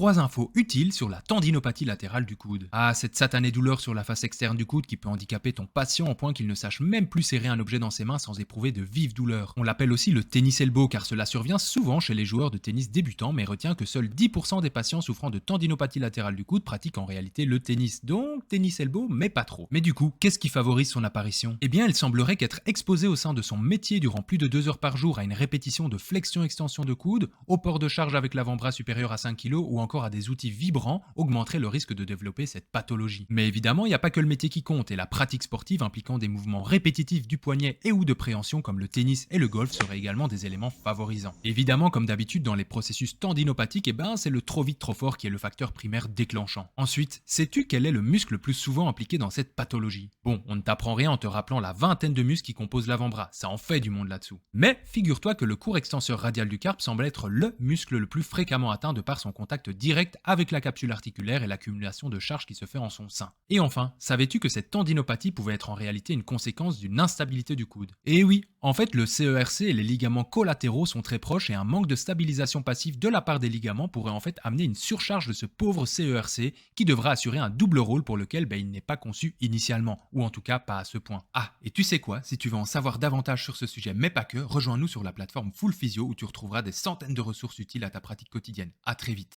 3 infos utiles sur la tendinopathie latérale du coude. Ah, cette satanée douleur sur la face externe du coude qui peut handicaper ton patient au point qu'il ne sache même plus serrer un objet dans ses mains sans éprouver de vives douleurs. On l'appelle aussi le tennis elbow car cela survient souvent chez les joueurs de tennis débutants, mais retient que seuls 10% des patients souffrant de tendinopathie latérale du coude pratiquent en réalité le tennis. Donc tennis elbow, mais pas trop. Mais du coup, qu'est-ce qui favorise son apparition? Eh bien, il semblerait qu'être exposé au sein de son métier durant plus de 2 heures par jour à une répétition de flexion-extension de coude, au port de charge avec l'avant-bras supérieur à 5 kg ou encore à des outils vibrants augmenterait le risque de développer cette pathologie. Mais évidemment, il n'y a pas que le métier qui compte et la pratique sportive impliquant des mouvements répétitifs du poignet et ou de préhension comme le tennis et le golf seraient également des éléments favorisants. Évidemment, comme d'habitude dans les processus tendinopathiques, c'est le trop vite trop fort qui est le facteur primaire déclenchant. Ensuite, sais-tu quel est le muscle le plus souvent impliqué dans cette pathologie? Bon, on ne t'apprend rien en te rappelant la vingtaine de muscles qui composent l'avant-bras, ça en fait du monde là-dessous. Mais figure-toi que le court extenseur radial du carpe semble être le muscle le plus fréquemment atteint de par son contact direct avec la capsule articulaire et l'accumulation de charge qui se fait en son sein. Et enfin, savais-tu que cette tendinopathie pouvait être en réalité une conséquence d'une instabilité du coude? Et oui, en fait le CERC et les ligaments collatéraux sont très proches et un manque de stabilisation passive de la part des ligaments pourrait en fait amener une surcharge de ce pauvre CERC qui devra assurer un double rôle pour lequel il n'est pas conçu initialement, ou en tout cas pas à ce point. Ah, et tu sais quoi, si tu veux en savoir davantage sur ce sujet, mais pas que, rejoins-nous sur la plateforme Full Physio où tu retrouveras des centaines de ressources utiles à ta pratique quotidienne. À très vite.